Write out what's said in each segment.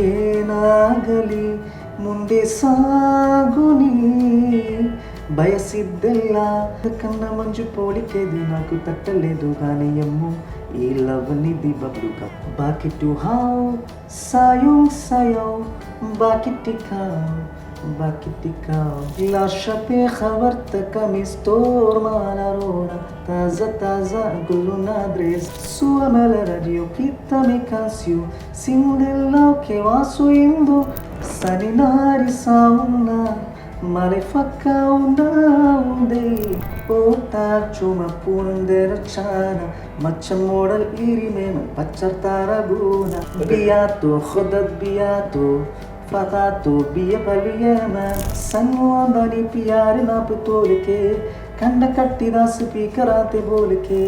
ಏನಾಗಲಿ ಮುಂದೆ ಸಾಗುನಿ ಬಯಸಿದ್ದೆಲ್ಲ ಕಣ್ಣ ಮಂಜು ಪೋಲಿಕೆದು నాకు తట్టలేదు గాని ఎమ్ము ఈ లవ్ నిధి బబ్లుక బాకిటు హావ్ సాయం సాయం باكيتيكا lascia per خبرتك مستور ما نرونا تازة قولنا دريس sua mela radio kita me cancio sindella che va suindo saninari sauna malefaca una unde otar chuma pundera chana macha model irimen pachartara guna biato khodat biato फकातो बिया बलियमा संगोंदनी प्यार नाप तोल के कंड कट्टिदा स्पीकराते बोल के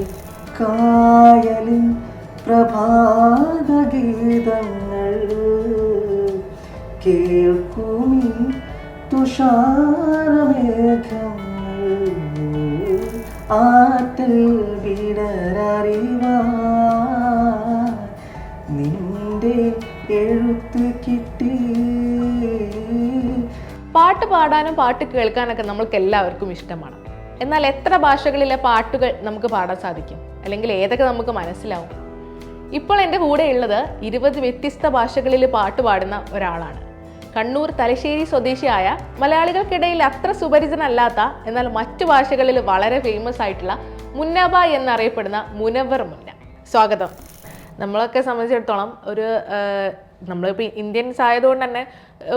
കായലിൻ പ്രഭാതഗീതങ്ങൾ കേൾക്കുമീ തുഷാരമേഘങ്ങൾ ആറ്റൽ വിടരറിവാ നിന്റെ എഴുത്ത് കിട്ടി. പാട്ട് പാടാനും പാട്ട് കേൾക്കാനൊക്കെ നമ്മൾക്ക് എല്ലാവർക്കും ഇഷ്ടമാണ്. എന്നാൽ എത്ര ഭാഷകളിലെ പാട്ടുകൾ നമുക്ക് പാടാൻ സാധിക്കും, അല്ലെങ്കിൽ ഏതൊക്കെ നമുക്ക് മനസ്സിലാവും? ഇപ്പോൾ എൻ്റെ കൂടെയുള്ളത് 20 വ്യത്യസ്ത ഭാഷകളിൽ പാട്ട് പാടുന്ന ഒരാളാണ്. കണ്ണൂർ തലശ്ശേരി സ്വദേശിയായ മലയാളികൾക്കിടയിൽ അത്ര സുപരിചിതനല്ലാത്ത എന്നാൽ മറ്റു ഭാഷകളിൽ വളരെ ഫേമസ് ആയിട്ടുള്ള മുന്നബ എന്നറിയപ്പെടുന്ന മുനവർ മുന്ന. സ്വാഗതം. നമ്മളൊക്കെ സംബന്ധിച്ചിടത്തോളം നമ്മളിപ്പോൾ ഇന്ത്യൻസ് ആയതുകൊണ്ട് തന്നെ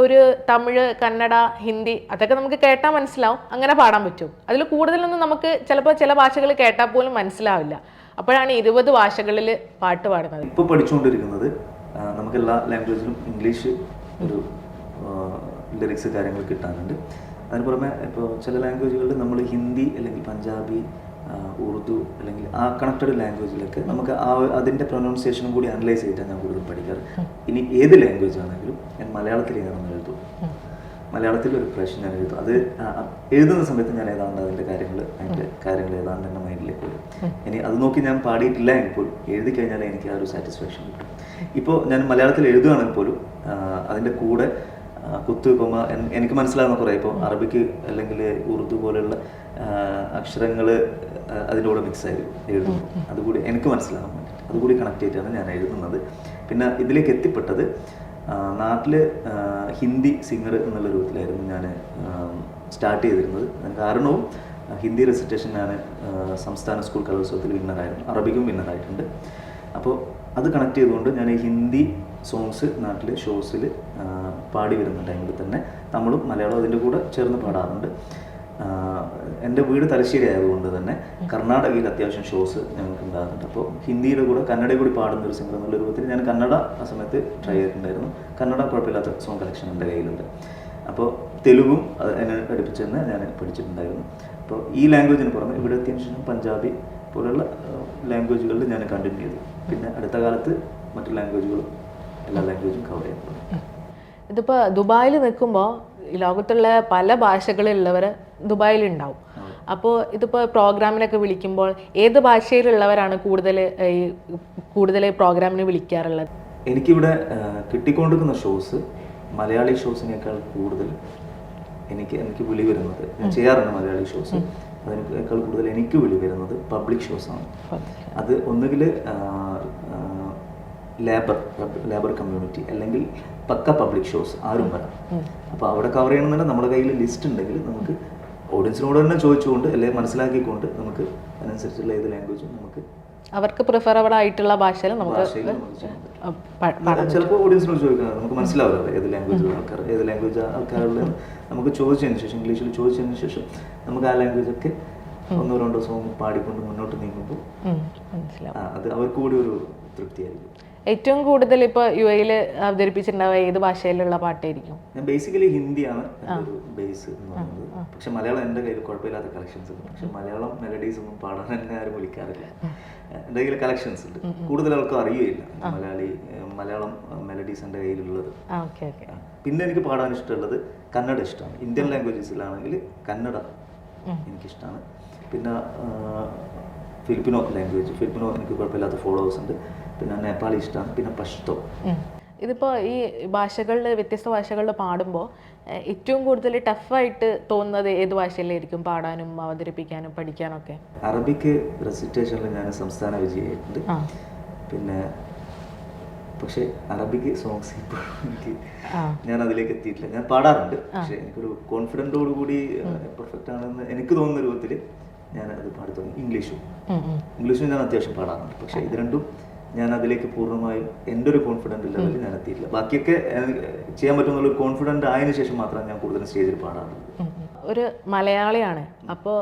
ഒരു തമിഴ്, കന്നഡ, ഹിന്ദി അതൊക്കെ നമുക്ക് കേട്ടാൽ മനസ്സിലാവും, അങ്ങനെ പാടാൻ പറ്റും. അതിൽ കൂടുതലൊന്നും നമുക്ക് ചിലപ്പോൾ ചില ഭാഷകൾ കേട്ടാൽ പോലും മനസ്സിലാവില്ല. അപ്പോഴാണ് 20 ഭാഷകളിൽ പാട്ട് പാടുന്നത്. ഇപ്പോൾ പഠിച്ചുകൊണ്ടിരിക്കുന്നത് നമുക്ക് എല്ലാ ലാംഗ്വേജിലും ഇംഗ്ലീഷ് ഒരു ലിറിക്സ് കാര്യങ്ങൾ കിട്ടാനുണ്ട്. അതിന് പുറമെ ഇപ്പോൾ ചില ലാംഗ്വേജുകളിൽ നമ്മൾ ഹിന്ദി അല്ലെങ്കിൽ പഞ്ചാബി, ഉറുദു അല്ലെങ്കിൽ ആ കണക്റ്റഡ് ലാംഗ്വേജിലൊക്കെ നമുക്ക് അതിൻ്റെ പ്രൊനൗൺസിയേഷനും കൂടി അനലൈസ് ചെയ്തിട്ടാണ് ഞാൻ കൂടുതൽ പഠിക്കാറ്. ഇനി ഏത് ലാംഗ്വേജ് ആണെങ്കിലും ഞാൻ മലയാളത്തിൽ ഞാനൊന്ന് എഴുതും. മലയാളത്തിൽ ഒരു പ്രശ്നം ഞാൻ എഴുതും. അത് എഴുതുന്ന സമയത്ത് ഞാൻ ഏതാണ്ട് അതിൻ്റെ കാര്യങ്ങൾ ഏതാണ്ട് എൻ്റെ മൈൻഡിലേക്ക് വരും. ഇനി അത് നോക്കി ഞാൻ പാടിയിട്ടില്ല എങ്കിൽ പോലും എഴുതി കഴിഞ്ഞാൽ എനിക്ക് ആ ഒരു സാറ്റിസ്ഫാക്ഷൻ കിട്ടും. ഇപ്പോൾ ഞാൻ മലയാളത്തിൽ എഴുതുകയാണെങ്കിൽ പോലും അതിൻ്റെ കൂടെ കുത്ത് കൊമ എനിക്ക് മനസ്സിലാകുന്ന കുറേ ഇപ്പോൾ അറബിക്ക് അല്ലെങ്കിൽ ഉറുദു പോലെയുള്ള അക്ഷരങ്ങൾ അതിൻ്റെ കൂടെ മിക്സ് ആയിരിക്കും എഴുതുന്നു. അതുകൂടി എനിക്ക് മനസ്സിലാകാൻ വേണ്ടിയിട്ട് അതുകൂടി കണക്ട് ചെയ്തിട്ടാണ് ഞാൻ എഴുതുന്നത്. പിന്നെ ഇതിലേക്ക് എത്തിപ്പെട്ടത് നാട്ടിൽ ഹിന്ദി സിംഗർ എന്നുള്ള രൂപത്തിലായിരുന്നു ഞാൻ സ്റ്റാർട്ട് ചെയ്തിരുന്നത്. കാരണവും ഹിന്ദി റെസിറ്റേഷൻ ഞാൻ സംസ്ഥാന സ്കൂൾ കലോത്സവത്തിൽ വിന്നറായിരുന്നു, അറബിക്കും വിന്നറായിട്ടുണ്ട്. അപ്പോൾ അത് കണക്ട് ചെയ്തുകൊണ്ട് ഞാൻ ഹിന്ദി സോങ്സ് നാട്ടിലെ ഷോസിൽ പാടി വരുന്ന ടൈമിൽ തന്നെ നമ്മളും മലയാളം അതിൻ്റെ കൂടെ ചേർന്ന് പാടാറുണ്ട്. എൻ്റെ വീട് തലശ്ശേരി ആയതുകൊണ്ട് തന്നെ കർണാടകയിൽ അത്യാവശ്യം ഷോസ് ഞങ്ങൾക്ക് ഉണ്ടാകുന്നുണ്ട്. അപ്പോൾ ഹിന്ദിയുടെ കൂടെ കന്നഡയിൽ കൂടി പാടുന്ന ഒരു സിംഗർ എന്നുള്ള രൂപത്തിൽ ഞാൻ കന്നഡ ആ സമയത്ത് ട്രൈ ചെയ്തിട്ടുണ്ടായിരുന്നു. കന്നഡ കുഴപ്പമില്ലാത്ത സോങ് കളക്ഷൻ എൻ്റെ കയ്യിലുണ്ട്. അപ്പോൾ തെലുഗും എന്നെ പഠിപ്പിച്ച് തന്നെ ഞാൻ പഠിച്ചിട്ടുണ്ടായിരുന്നു. അപ്പോൾ ഈ ലാംഗ്വേജിന് പുറമെ ഇവിടെ എത്തിയതിനു ശേഷം പഞ്ചാബി പോലുള്ള ലാംഗ്വേജുകളിൽ ഞാൻ കണ്ടിന്യൂ ചെയ്തു. പിന്നെ അടുത്ത കാലത്ത് മറ്റു ലാംഗ്വേജുകളും എല്ലാ ലാംഗ്വേജും കവർ ചെയ്യുന്നു. ഇതിപ്പോൾ ദുബായിൽ നിൽക്കുമ്പോൾ ഈ ലോകത്തുള്ള പല ഭാഷകളിലുള്ളവർ ദുബായിലുണ്ടാവും. അപ്പോൾ ഇതിപ്പോൾ പ്രോഗ്രാമിനൊക്കെ വിളിക്കുമ്പോൾ ഏത് ഭാഷയിലുള്ളവരാണ് കൂടുതൽ പ്രോഗ്രാമിന് വിളിക്കാറുള്ളത്? എനിക്കിവിടെ കിട്ടിക്കൊണ്ടിരിക്കുന്ന ഷോസ് മലയാളി ഷോസിനേക്കാൾ കൂടുതൽ എനിക്ക് വിളി വരുന്നത്, ഞാൻ ചെയ്യാറുണ്ട് മലയാളി ഷോസ്, അതിനേക്കാൾ കൂടുതൽ എനിക്ക് വിളി വരുന്നത് പബ്ലിക് ഷോസാണ്. അത് ഒന്നുകിൽ ലേബർ കമ്മ്യൂണിറ്റി അല്ലെങ്കിൽ പക്ക പബ്ലിക് ഷോസ് ആരും വരാം. അപ്പോൾ അവിടെ കവർ ചെയ്യണമെന്നുണ്ടെങ്കിൽ നമ്മുടെ കയ്യിൽ ലിസ്റ്റ് ഉണ്ടെങ്കിൽ നമുക്ക് ഓഡിയൻസിനോട് തന്നെ ചോദിച്ചുകൊണ്ട് അല്ലെങ്കിൽ മനസ്സിലാക്കിക്കൊണ്ട് നമുക്ക് അതിനനുസരിച്ചുള്ള ഏത് ലാംഗ്വേജും നമുക്ക് അവർക്ക് പ്രിഫറബിൾ ആയിട്ടുള്ള ഭാഷയിൽ നമുക്ക് ചിലപ്പോൾ ഓഡിയൻസിനോട് ചോദിക്കുന്നത് നമുക്ക് മനസ്സിലാവില്ല ഏത് ലാംഗ്വേജ് ആൾക്കാരുടെ നമുക്ക് ചോദിച്ചതിന് ശേഷം ഇംഗ്ലീഷിൽ ചോദിച്ചതിന് ശേഷം നമുക്ക് ആ ലാംഗ്വേജൊക്കെ 1-2 സോങ് പാടിക്കൊണ്ട് മുന്നോട്ട് നീങ്ങുമ്പോൾ അത് അവർക്ക് കൂടി ഒരു തൃപ്തിയായിരിക്കും. ഏറ്റവും കൂടുതൽ ഇപ്പോൾ UAE അവതരിപ്പിച്ചിട്ടുണ്ടാവുക ഏത് ഭാഷയിലുള്ള പാട്ടായിരിക്കും? ഞാൻ ബേസിക്കലി ഹിന്ദിയാണ് ഒരു ബേസ് എന്ന് പറയുന്നത്. പക്ഷെ മലയാളം എൻ്റെ കയ്യിൽ കുഴപ്പമില്ലാത്ത കളക്ഷൻസ് ഉണ്ട്. പക്ഷെ മലയാളം മെലഡീസ് ഒന്നും പാടാൻ എന്നെ ആരും വിളിക്കാറില്ല. എൻ്റെ കയ്യിൽ കളക്ഷൻസ് ഉണ്ട്. കൂടുതൽ ആൾക്കും അറിയുകയില്ല മലയാളം മെലഡീസ് എൻ്റെ കയ്യിലുള്ളത്. പിന്നെ എനിക്ക് പാടാൻ ഇഷ്ടമുള്ളത് കന്നഡ ഇഷ്ടമാണ്. ഇന്ത്യൻ ലാംഗ്വേജസിലാണെങ്കിൽ കന്നഡ എനിക്കിഷ്ടമാണ്. പിന്നെ ഫിലിപ്പിനോ എനിക്ക് കുഴപ്പമില്ലാത്ത ഫോളോവേഴ്സ് ഉണ്ട്. പിന്നെ നേപ്പാളി ഇഷ്ടമാണ്. പിന്നെ പഷ്തോ. ഇതിപ്പോൾ ഈ ഭാഷകളിൽ വ്യത്യസ്ത ഭാഷകളിൽ പാടുമ്പോൾ ഏറ്റവും കൂടുതൽ ടഫായിട്ട് തോന്നുന്നത് ഏത് ഭാഷയിലായിരിക്കും പാടാനും അവതരിപ്പിക്കാനും പഠിക്കാനൊക്കെ? അറബിക്ക് റെസിറ്റേഷനിൽ ഞാൻ സംസ്ഥാന വിജയിയായിട്ടുണ്ട്. പിന്നെ പക്ഷേ അറബിക്ക് സോങ്സ് ഇപ്പോഴും എനിക്ക് ഞാൻ അതിലേക്ക് എത്തിയിട്ടില്ല. ഞാൻ പാടാറുണ്ട്, പക്ഷെ എനിക്കൊരു കോൺഫിഡൻറ്റോടു കൂടി പെർഫെക്റ്റ് ആണെന്ന് എനിക്ക് തോന്നുന്ന രൂപത്തിൽ ഞാൻ അത് പാടി തുടങ്ങി. ഇംഗ്ലീഷും ഞാൻ അത്യാവശ്യം പാടാറുണ്ട്, പക്ഷേ ഇത് രണ്ടും ഞാൻ അതിലേക്ക് പൂർണ്ണമായും എൻ്റെ ഒരു കോൺഫിഡൻറ്റ് ലെവലിൽ ഞാൻ എത്തിയിട്ടില്ല. ബാക്കിയൊക്കെ ചെയ്യാൻ പറ്റുന്ന കോൺഫിഡൻറ്റ് ആയതിനു ശേഷം മാത്രമാണ് ഞാൻ കൂടുതലും സ്റ്റേജിൽ പാടാറുള്ളത്. ഒരു മലയാളിയാണ്, അപ്പോൾ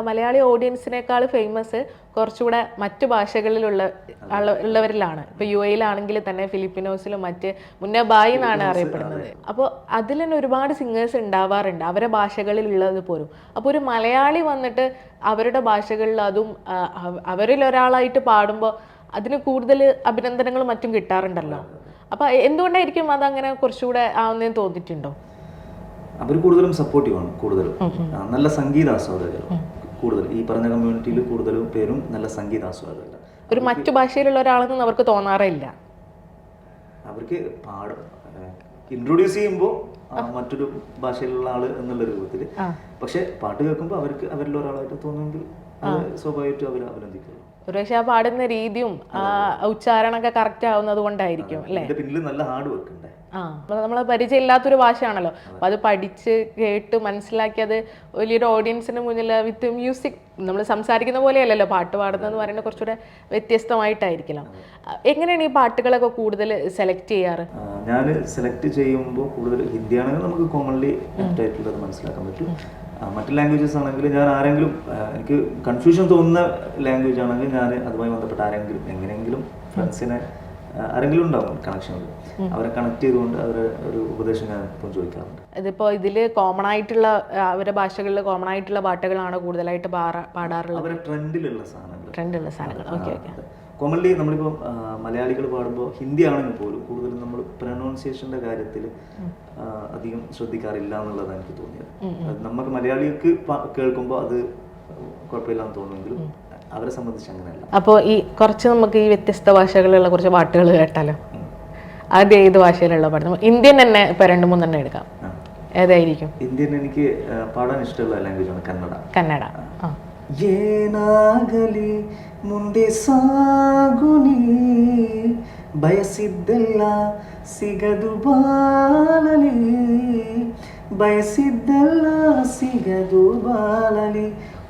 മലയാളി ഓഡിയൻസിനേക്കാൾ ഫേമസ് കുറച്ചുകൂടെ മറ്റു ഭാഷകളിലുള്ളവരിലാണ്. ഇപ്പോൾ UAE തന്നെ ഫിലിപ്പിനോസിലും മറ്റ് മുന്നേ ബായി എന്നാണ് അറിയപ്പെടുന്നത്. അപ്പോൾ അതിൽ തന്നെ ഒരുപാട് സിംഗേഴ്സ് ഉണ്ടാവാറുണ്ട് അവരെ ഭാഷകളിലുള്ളത് പോലും. അപ്പോൾ ഒരു മലയാളി വന്നിട്ട് അവരുടെ ഭാഷകളിൽ അതും അവരിൽ ഒരാളായിട്ട് പാടുമ്പോൾ അതിന് കൂടുതൽ അഭിനന്ദനങ്ങളും മറ്റും കിട്ടാറുണ്ടല്ലോ. അപ്പോൾ എന്തുകൊണ്ടായിരിക്കും അതങ്ങനെ കുറച്ചുകൂടെ ആവുന്നതെന്ന് തോന്നിയിട്ടുണ്ടോ? അവർ കൂടുതലും സപ്പോർട്ടീവാണ്, കൂടുതലും നല്ല സംഗീതാസ്വാദകർ. കൂടുതൽ ഈ പറഞ്ഞ കമ്മ്യൂണിറ്റിയിൽ കൂടുതലും പേരും നല്ല സംഗീതാസ്വാദകർ. ഒരു മറ്റു ഭാഷയിലുള്ള ഒരാളെന്ന് അവർക്ക് തോന്നാറില്ല. അവർക്ക് ഇൻട്രൊഡ്യൂസ് ചെയ്യുമ്പോൾ മറ്റൊരു ഭാഷയിലുള്ള ആള് എന്നുള്ള രൂപത്തിൽ, പക്ഷെ പാട്ട് കേൾക്കുമ്പോൾ അവർക്ക് അവരിൽ ഒരാളായിട്ട് തോന്നുമെങ്കിൽ സ്വാഭാവികമായിട്ടും അവർ അഭിനന്ദിക്കുള്ളൂ. ഒരുപക്ഷെ ആ പാടുന്ന രീതിയും ഉച്ചാരണമൊക്കെ കറക്റ്റ് ആവുന്നത് കൊണ്ടായിരിക്കും അല്ലേ? പിന്നിൽ നല്ല ഹാർഡ് വർക്ക് ഉണ്ട്. നമ്മൾ പരിചയമില്ലാത്തൊരു ഭാഷയാണല്ലോ, അപ്പോൾ അത് പഠിച്ച് കേട്ട് മനസ്സിലാക്കി അത് വലിയൊരു ഓഡിയൻസിന് മുന്നിൽ വിത്ത് മ്യൂസിക് നമ്മൾ സംസാരിക്കുന്ന പോലെയല്ലല്ലോ പാട്ട് പാടുന്നതെന്ന് പറയുന്നത്, കുറച്ചുകൂടെ വ്യത്യസ്തമായിട്ടായിരിക്കണം. എങ്ങനെയാണ് ഈ പാട്ടുകളൊക്കെ കൂടുതൽ സെലക്ട് ചെയ്യാറ്? ഞാൻ സെലക്ട് ചെയ്യുമ്പോൾ കൂടുതൽ ഹിന്ദിയാണെങ്കിൽ നമുക്ക് കോമൺലി ആയിട്ടുള്ളത് മനസ്സിലാക്കാൻ പറ്റും. മറ്റ് ലാംഗ്വേജസ് ആണെങ്കിൽ ഞാൻ ആരെങ്കിലും എനിക്ക് കൺഫ്യൂഷൻ തോന്നുന്ന ലാംഗ്വേജ് ആണെങ്കിൽ ഞാൻ അതുമായി ബന്ധപ്പെട്ട ആരെങ്കിലും എങ്ങനെയെങ്കിലും ഫ്രണ്ട്സിനെ ആരെങ്കിലും ഉണ്ടാവും കണക്ഷനിൽ, അവരെ കണക്ട് ചെയ്തുകൊണ്ട് അവരെ ഒരു ഉപദേശം ഞാൻ ഇപ്പം ചോദിക്കാറുണ്ട്. ഇതിപ്പോൾ ഇതിൽ കോമൺ ആയിട്ടുള്ള അവരുടെ ഭാഷകളിൽ കോമൺ ആയിട്ടുള്ള പാട്ടുകളാണ് കൂടുതലായിട്ട് പാടാറുള്ളത്? അവരെ ട്രെൻഡിലുള്ള സാധനങ്ങൾ. Okay okay. കോമൺലി നമ്മളിപ്പോൾ മലയാളികൾ പാടുമ്പോൾ ഹിന്ദി ആണെങ്കിൽ പോലും കൂടുതലും നമ്മൾ പ്രൊനൗൺസിയേഷൻ്റെ കാര്യത്തിൽ അധികം ശ്രദ്ധിക്കാറില്ല എന്നുള്ളതാണ് എനിക്ക് തോന്നിയത്. നമുക്ക് മലയാളികൾക്ക് കേൾക്കുമ്പോൾ അത് കുഴപ്പമില്ലാന്ന് തോന്നുമെങ്കിലും അവരെ സംബന്ധിച്ച് അങ്ങനെയല്ല. അപ്പോൾ ഈ കുറച്ച് നമുക്ക് ഈ വ്യത്യസ്ത ഭാഷകളിലുള്ള കുറച്ച് പാട്ടുകൾ കേട്ടാലോ? ആദ്യം ഏത് ഭാഷയിലുള്ള പാട്ട്? ഇന്ത്യൻ തന്നെ ഇപ്പൊ 2-3 എടുക്കാം. ഏതായിരിക്കും? ഇന്ത്യൻ എനിക്ക് പാടാൻ ഇഷ്ടമുള്ള ലാംഗ്വേജ് ആണ് കന്നഡ. ಏನಾಗಲಿ ಮುಂದೆ ಸಾಗುನಿ ಬಯಸಿದ್ದೆಲ್ಲ ಸಿಗದು ಬಾಳಲಿ, ಬಯಸಿದ್ದೆಲ್ಲ ಸಿಗದು ಬಾಳಲಿ,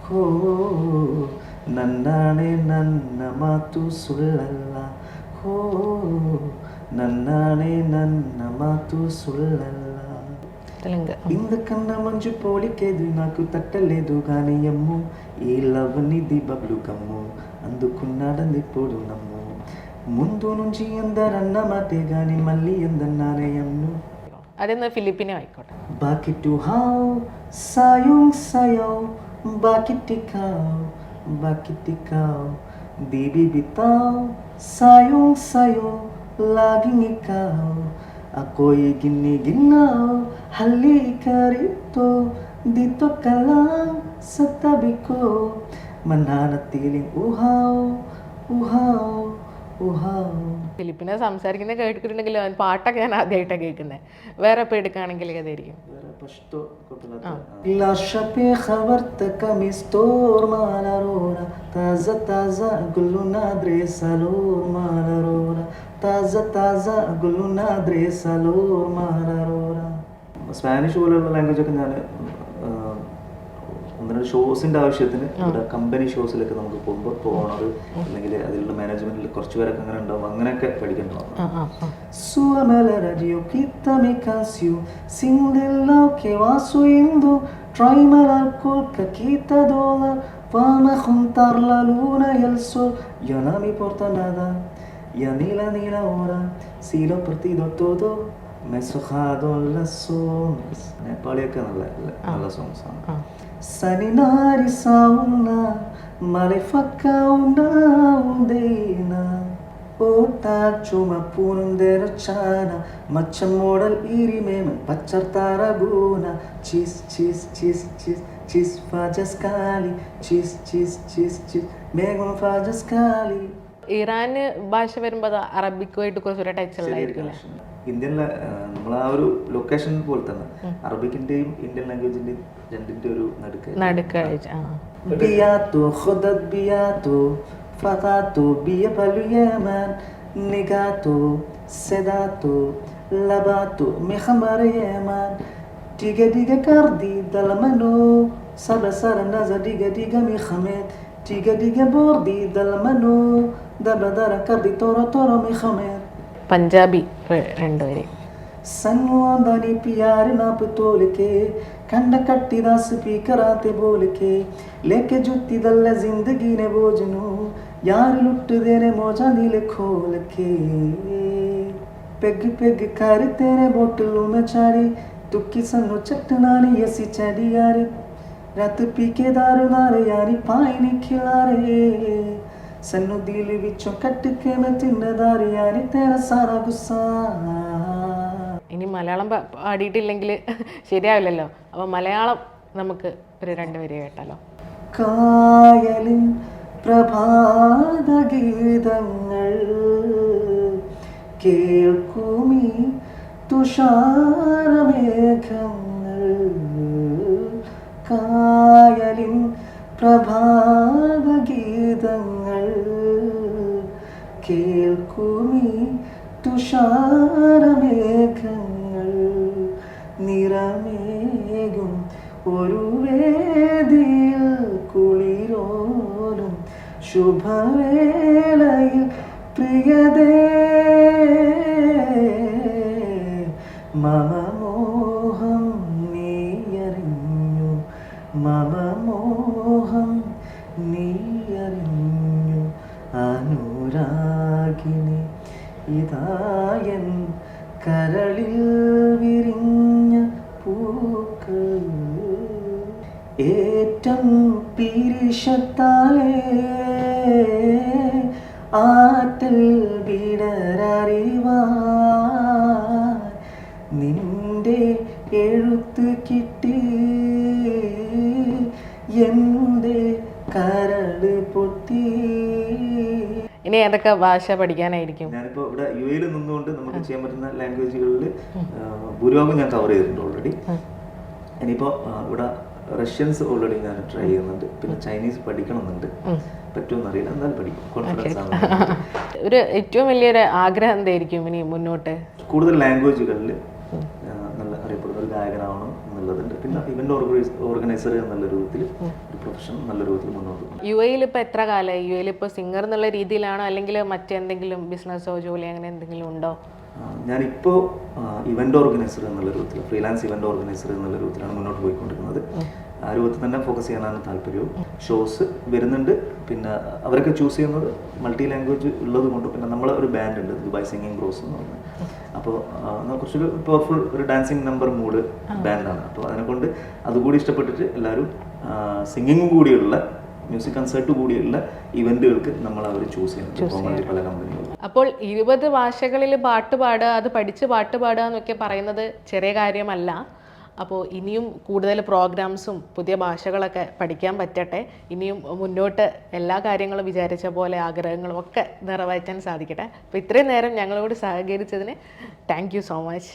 ಹೋ ನನ್ನಾಣೆ ನನ್ನ ಮಾತು ಸುಳ್ಳಲ್ಲ, ಹೋ ನನ್ನಾಣೆ ನನ್ನ ಮಾತು ಸುಳ್ಳಲ್ಲ. ఇంద కన్నా మంచు పోలికేదు నాకు తట్టలేదు గాని అమ్ము, ఈ లవ్ నిధి బబ్లు కమ్ము అందుకున్నాడంది ఇప్పుడు నమ్ము, ముందు నుంచి అందరన్న మాటే గాని మళ్ళీ ఎందన్నానే అమ్ము. അതെന്ന് ഫിലിപ്പിനോ ആയിക്കോട്ടെ. ബാക്കിറ്റു ഹാവ് സായോങ് സായോ ബാക്കിറ്റിക്കാവ് ദീബി ബിത്താവ് സായോങ് സായോ ലാഗിങ് ഇക്കാവ്, ako'y giniginaw, halika rito, dito ka lang sa tabi ko, mananatiling uhaw, uhaw, uhaw. ഫിലിപ്പിനെ സംസാരിക്കുന്നത് കേട്ടിട്ടുണ്ടെങ്കിൽ പാട്ടൊക്കെ ഞാൻ ആദ്യമായിട്ടാണ് കേൾക്കുന്നത്. വേറെ ഇപ്പോൾ എടുക്കുകയാണെങ്കിൽ ഏതായിരിക്കും? Lascia pe khabarta kamistor malarora, taza taza guluna dresalor malarora, taza taza guluna dresalor malarora. Spanish പോലെയുള്ള ലാംഗ്വേജ് ഒക്കെ ഞാൻ ഒന്നിനൊരു ഷോസിൻ്റെ ആവശ്യത്തിന് ഇവിടെ കമ്പനി ഷോസിലൊക്കെ നമുക്ക് പോകുമ്പോൾ പോകണത്, അല്ലെങ്കിൽ അതിലുള്ള മാനേജ്മെന്റിൽ കുറച്ച് പേരൊക്കെ അങ്ങനെ ഉണ്ടാവും, അങ്ങനെയൊക്കെ പഠിക്കേണ്ടതാണ്. Suamela radio kita me cancio sin del lo que va subiendo, tráeme el alcohol que quita dólar, vamos a juntar la luna y el sol, ya no me importa nada, ya ni la hora, si lo he perdido todo, me he sojado las songs. നേപ്പാളിയൊക്കെ നല്ല songs ആണ്. Saninari sauna malefaka una undena, ota chuma punundera chana macha modal iri meme pachartara guna, cheese cheese cheese cheese cheese fajas kali, cheese cheese cheese cheese megon fajas kali. ഇറാന് ഭാഷ വരുമ്പോൾ അത് അറബിക്കുമായിട്ട് കുറച്ചൊരു touch ഉള്ളതായിരിക്കും. Indian നമ്മൾ ആ ഒരു location പോലെ തന്നെ അറബിക്കിന്റെയും ഇന്ത്യൻ ലാംഗ്വേജിന്റെയും രണ്ടിന്റെ ഒരു നടുക്കാഴ്ച. ബിയാത്തു ഖുദത് ബിയാത്തു ഫഖാത്തു ബിയബലു യമൻ നിഗാത്തു സദാത്തു ലബാത്തു മിഖമർ യമൻ diga diga kardi dalmano sabasar naza diga diga mikhamet diga diga bordi dalmano dabadara kardi toro toro mikhamet Punjabi രണ്ടുപേരെ संवादनी प्यार नाप तोल के खंड कट्टी दा स्पीकर आते बोल के लेके जुत्ती दल जिंदगी ने बोझनू यार लुट देने मौजा दिल खोल के पेग पेग कर तेरे बोतलों में चारी तुक्की सन्नो चटनानी ऐसी चढ़ी यार रात पी के दारू नारे यारी पानी खिला रे सन्नो दिल विचों कट के मैं तिन्नदारी यारी तेरा सारा गुस्सा. ഇനി മലയാളം പാടിയിട്ടില്ലെങ്കിൽ ശരിയാവില്ലല്ലോ. അപ്പോൾ മലയാളം നമുക്ക് ഒരു 2 വരി കേട്ടാലോ. കായലിൻ പ്രഭാത ഗീതങ്ങൾ കേൾക്കുമീ തുഷാരമേഘങ്ങൾ കായലിൻ പ്രഭാത ഗീതങ്ങൾ കേൾക്കുമീ തുഷാരമേഘങ്ങൾ നിറമേകും ഒരു വേദിയിൽ കുളിരോലും ശുഭവേളയിൽ പ്രിയതേ മമ മോഹം നീയറിഞ്ഞു മമ മോഹം നീയറിഞ്ഞു അനുരാഗിണി ഇതായൻ കരളിൽ വിരിഞ്ഞ പൂക്കൾ ഏറ്റം പിരിശത്താലേ ആറ്റൽ വിടരറിവാൻ നിന്റെ എഴുത്ത് കിട്ടി എൻ്റെ കരള് പൊട്ടി. ഇനി ഏതൊക്കെ ഭാഷ പഠിക്കാനായിരിക്കും? ഞാനിപ്പോ ഇവിടെ യു.എയിൽ നിന്നുകൊണ്ട് നമുക്ക് ചെയ്യാൻ പറ്റുന്ന ലാംഗ്വേജുകളിൽ ഭൂരിഭാഗം ഞാൻ കവർ ചെയ്തിട്ടുണ്ട് ഓൾറെഡി. ഇനിയിപ്പോ ഇവിടെ റഷ്യൻസ് ഓൾറെഡി ഞാൻ ട്രൈ ചെയ്യുന്നുണ്ട്. പിന്നെ ചൈനീസ് പഠിക്കണമെന്നുണ്ട്. പറ്റുമെന്ന് അറിയില്ല, എന്തായാലും പഠിക്കും. കോൺഫിഡൻസ് ആണ്. ഒരു ഏറ്റവും വലിയൊരു ആഗ്രഹം എന്തായിരിക്കും ഇനി മുന്നോട്ട്? കൂടുതൽ ലാംഗ്വേജുകളിൽ നല്ല അറിയപ്പെടുന്ന ഒരു ഗായകനാവണം എന്നുള്ളതുണ്ട്. പിന്നെ ഇവന്റ് ഓർഗനൈസർ എന്നുള്ള രൂപത്തിൽ ഒരു പ്രൊഫഷൻ നല്ല രൂപത്തിൽ മുന്നോട്ട് പോകും. യു.എയിൽ ഇപ്പോൾ എത്ര കാലമായി? യു.എയിൽ ഇപ്പോൾ സിംഗർ എന്നുള്ള രീതിയിലാണോ അല്ലെങ്കിൽ മറ്റെന്തെങ്കിലും ബിസിനസ്സോ ജോലി അങ്ങനെ എന്തെങ്കിലും ഉണ്ടോ? ഞാനിപ്പോൾ ഇവന്റ് ഓർഗനൈസർ എന്നുള്ള രൂപത്തിൽ, ഫ്രീലാൻസ് ഇവന്റ് ഓർഗനൈസർ എന്നുള്ള രൂപത്തിലാണ് മുന്നോട്ട് പോയിക്കൊണ്ടിരിക്കുന്നത്. ആ രൂപത്തിൽ തന്നെ ഫോക്കസ് ചെയ്യാനാണ് താല്പര്യവും. ഷോസ് വരുന്നുണ്ട്. പിന്നെ അവരൊക്കെ ചൂസ് ചെയ്യുന്നത് മൾട്ടി ലാംഗ്വേജ് ഉള്ളത് കൊണ്ട്. പിന്നെ നമ്മളെ ഒരു ബാൻഡ് ഉണ്ട്, ദുബായ് സിംഗിങ് ബ്രോസ് എന്ന് പറഞ്ഞത്. അപ്പോൾ കുറച്ചൊരു പവർഫുൾ ഒരു ഡാൻസിങ് നമ്പർ മൂഡ് ബാൻഡാണ്. അപ്പോൾ അതിനെക്കൊണ്ട് അതുകൂടി ഇഷ്ടപ്പെട്ടിട്ട് എല്ലാവരും സിംഗിങ്ങും കൂടിയുള്ള മ്യൂസിക് കൺസേർട്ട് കൂടിയുള്ള ഇവന്റുകൾക്ക് നമ്മൾ അവർ ചൂസ് ചെയ്യുന്നുണ്ട് പല കമ്പനികളും. അപ്പോൾ 20 ഭാഷകളിൽ പാട്ട് പാടുക, അത് പഠിച്ച് പാട്ട് പാടുക എന്നൊക്കെ പറയുന്നത് ചെറിയ കാര്യമല്ല. അപ്പോൾ ഇനിയും കൂടുതൽ പ്രോഗ്രാംസും പുതിയ ഭാഷകളൊക്കെ പഠിക്കാൻ പറ്റട്ടെ. ഇനിയും മുന്നോട്ട് എല്ലാ കാര്യങ്ങളും വിചാരിച്ച പോലെ ആഗ്രഹങ്ങളും ഒക്കെ നിറവേറ്റാൻ സാധിക്കട്ടെ. അപ്പോൾ ഇത്രയും നേരം ഞങ്ങളോട് സഹകരിച്ചതിന് താങ്ക് യു സോ മച്ച്.